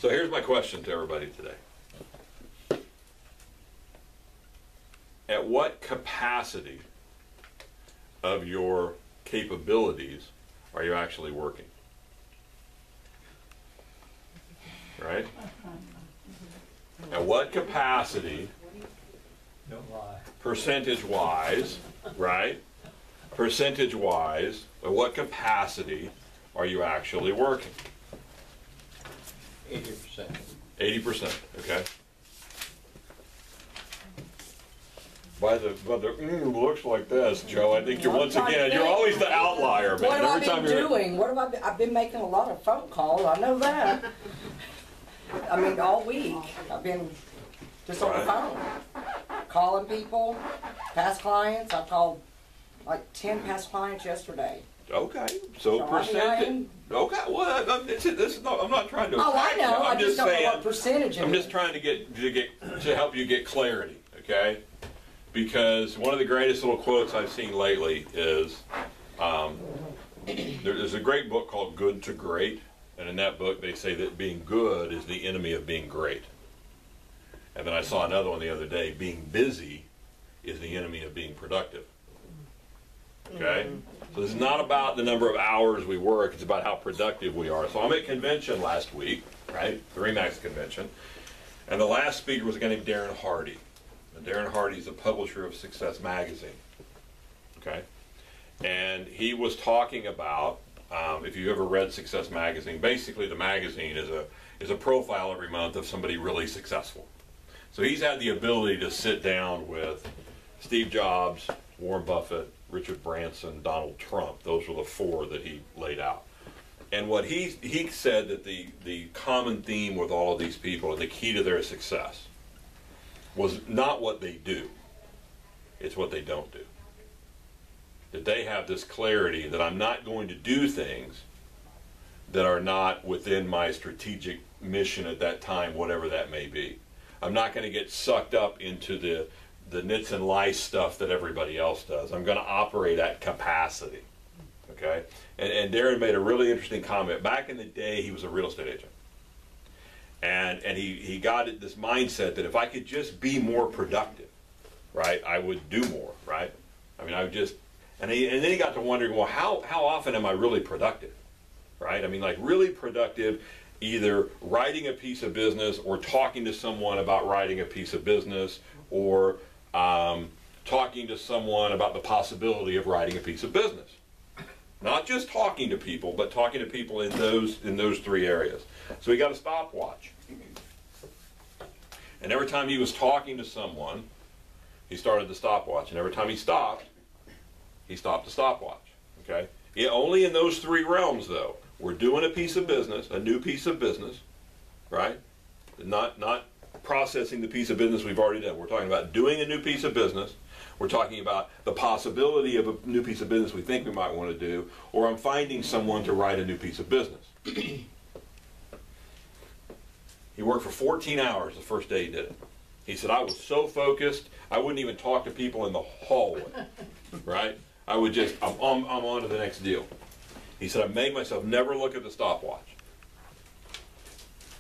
So here's my question to everybody today. At what capacity of your capabilities are you actually working? Right? At what capacity, percentage-wise, right? Percentage-wise, at what capacity are you actually working? 80%. 80%, okay. By the looks like this, Joe, I think you're once again, you're always the outlier, man. What have I been doing? What have I been? I've been making a lot of phone calls, I know that. I mean, all week, I've been just on the phone, calling people, past clients. I called like 10 past clients yesterday. Okay, so percentage. Okay, well, I'm not trying to. Oh, I know. I'm just don't saying. know what percentage. I'm just trying to help you get clarity, okay? Because one of the greatest little quotes I've seen lately is there's a great book called Good to Great, and in that book they say that being good is the enemy of being great. And then I saw another one the other day: being busy is the enemy of being productive. Okay? So this is not about the number of hours we work, it's about how productive we are. So I'm at convention last week, right? The REMAX convention. And the last speaker was a guy named Darren Hardy. And Darren Hardy is the publisher of Success Magazine. Okay? And he was talking about, if you've ever read Success Magazine, basically the magazine is a profile every month of somebody really successful. So he's had the ability to sit down with Steve Jobs, Warren Buffett, Richard Branson, Donald Trump. Those were the four that he laid out. And what he said that the common theme with all of these people and the key to their success was not what they do, it's what they don't do. That they have this clarity that I'm not going to do things that are not within my strategic mission at that time, whatever that may be. I'm not going to get sucked up into the nits and lice stuff that everybody else does. I'm going to operate at capacity. Okay? And Darren made a really interesting comment. Back in the day, he was a real estate agent. And he got this mindset that if I could just be more productive, right, I would do more, right? I mean, I would just, and then he got to wondering, well, how often am I really productive, right? I mean, like really productive, either writing a piece of business or talking to someone about writing a piece of business, or talking to someone about the possibility of writing a piece of business. Not just talking to people, but talking to people in those three areas. So he got a stopwatch. And every time he was talking to someone, he started the stopwatch. And every time he stopped the stopwatch. Okay? Yeah, only in those three realms, though. We're doing a piece of business, a new piece of business, right? Not processing the piece of business we've already done. We're talking about doing a new piece of business. We're talking about the possibility of a new piece of business we think we might want to do, or I'm finding someone to write a new piece of business. He worked for 14 hours the first day he did it. He said, I was so focused, I wouldn't even talk to people in the hallway, right? I would just, I'm on to the next deal. He said, I made myself never look at the stopwatch.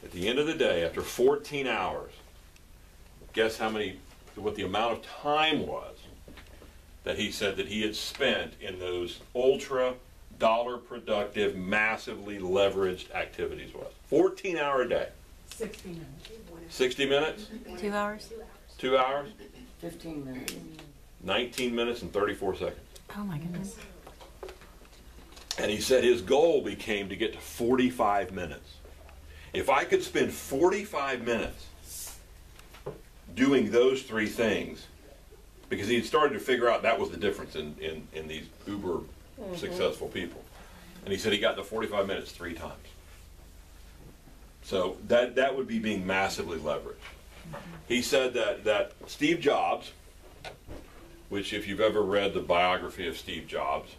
At the end of the day, after 14 hours, guess what the amount of time was that he said that he had spent in those ultra dollar productive, massively leveraged activities was. 14-hour day. 60 minutes. 60 minutes? 2 hours? 2 hours? 15 minutes. 19 minutes and 34 seconds. Oh my goodness. And he said his goal became to get to 45 minutes. If I could spend 45 minutes doing those three things, because he had started to figure out that was the difference in these uber successful people. And he said he got to 45 minutes 3 times. So that would be being massively leveraged. He said that Steve Jobs, which if you've ever read the biography of Steve Jobs,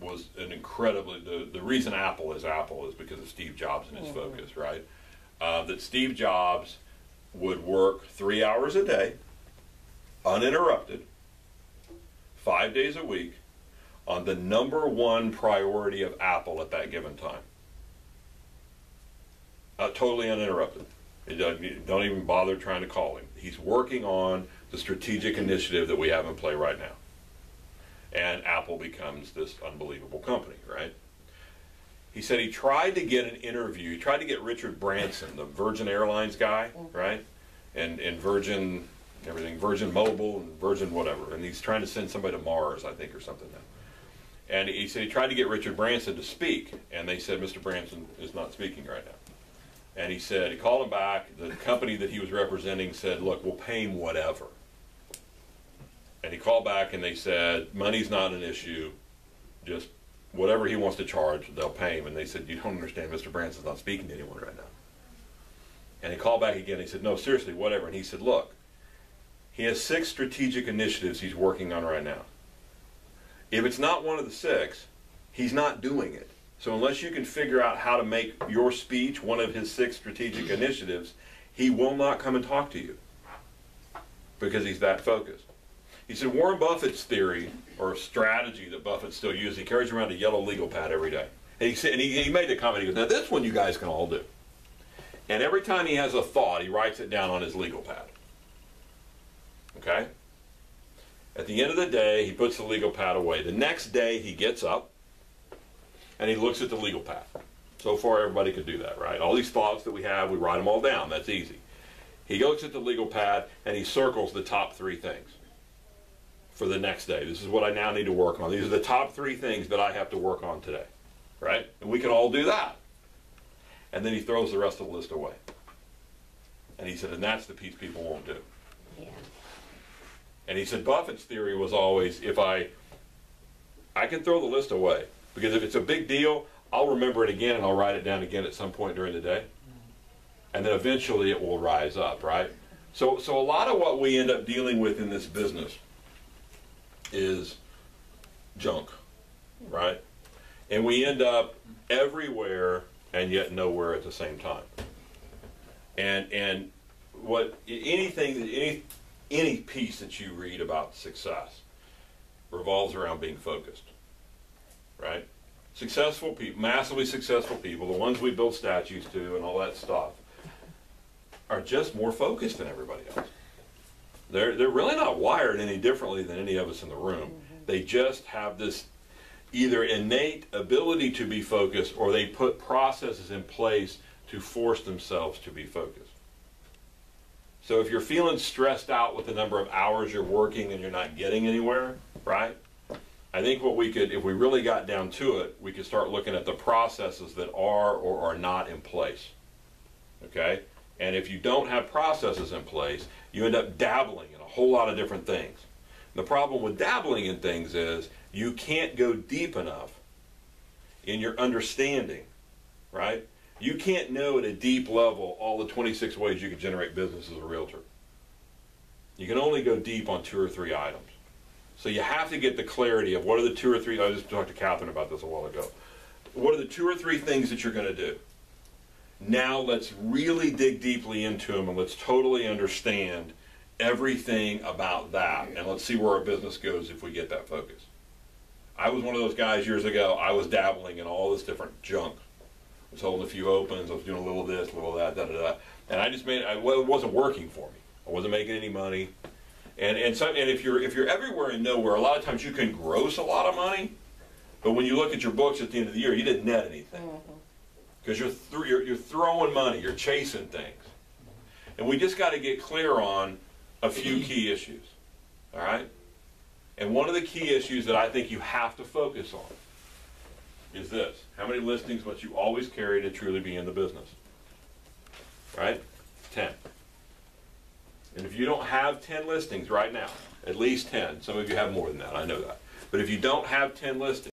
was an incredibly, the reason Apple is because of Steve Jobs and his focus, right? That Steve Jobs would work 3 hours a day, uninterrupted, 5 days a week, on the #1 priority of Apple at that given time. totally uninterrupted. Don't even bother trying to call him. He's working on the strategic initiative that we have in play right now. And Apple becomes this unbelievable company, right? He said he tried to get an interview. He tried to get Richard Branson, the Virgin Airlines guy, right? And Virgin, everything, Virgin Mobile and Virgin whatever. And he's trying to send somebody to Mars, I think, or something now. And he said he tried to get Richard Branson to speak. And they said, Mr. Branson is not speaking right now. And he said, he called him back. The company that he was representing said, look, we'll pay him whatever. And he called back and they said, money's not an issue. Just whatever he wants to charge, they'll pay him. And they said, you don't understand, Mr. Branson's not speaking to anyone right now. And he called back again. He said, no, seriously, whatever. And he said, look, he has 6 strategic initiatives he's working on right now. If it's not one of the 6, he's not doing it. So unless you can figure out how to make your speech one of his 6 strategic initiatives, he will not come and talk to you because he's that focused. He said Warren Buffett's theory or strategy that Buffett still uses, he carries around a yellow legal pad every day. And he made the comment, he goes, now this one you guys can all do. And every time he has a thought, he writes it down on his legal pad. Okay? At the end of the day, he puts the legal pad away. The next day, he gets up and he looks at the legal pad. So far, everybody could do that, right? All these thoughts that we have, we write them all down. That's easy. He looks at the legal pad and he circles the top 3 things for the next day. This is what I now need to work on. These are the top 3 things that I have to work on today, right? And we can all do that. And then he throws the rest of the list away. And he said, and that's the piece people won't do. Yeah. And he said Buffett's theory was always, if I can throw the list away, because if it's a big deal, I'll remember it again and I'll write it down again at some point during the day. And then eventually it will rise up, right? So a lot of what we end up dealing with in this business is junk, right? And we end up everywhere and yet nowhere at the same time. And what any piece that you read about success revolves around being focused, right? Successful people, massively successful people, the ones we build statues to and all that stuff, are just more focused than everybody else. They're really not wired any differently than any of us in the room. They just have this either innate ability to be focused or they put processes in place to force themselves to be focused. So if you're feeling stressed out with the number of hours you're working and you're not getting anywhere, right? I think what we could, if we really got down to it, we could start looking at the processes that are or are not in place, okay? And if you don't have processes in place, you end up dabbling in a whole lot of different things. And the problem with dabbling in things is you can't go deep enough in your understanding, right? You can't know at a deep level all the 26 ways you can generate business as a realtor. You can only go deep on 2 or 3 items. So you have to get the clarity of what are the 2 or 3, I just talked to Catherine about this a while ago. What are the 2 or 3 things that you're going to do? Now let's really dig deeply into them and let's totally understand everything about that. And let's see where our business goes if we get that focus. I was one of those guys years ago, I was dabbling in all this different junk. I was holding a few opens, I was doing a little of this, a little of that, da-da-da. And I just it wasn't working for me. I wasn't making any money. And if you're everywhere and nowhere, a lot of times you can gross a lot of money, but when you look at your books at the end of the year, you didn't net anything. Because you're throwing money, you're chasing things. And we just got to get clear on a few key issues, all right? And one of the key issues that I think you have to focus on is this. How many listings must you always carry to truly be in the business? Right? 10. And if you don't have 10 listings right now, at least 10, some of you have more than that, I know that. But if you don't have 10 listings,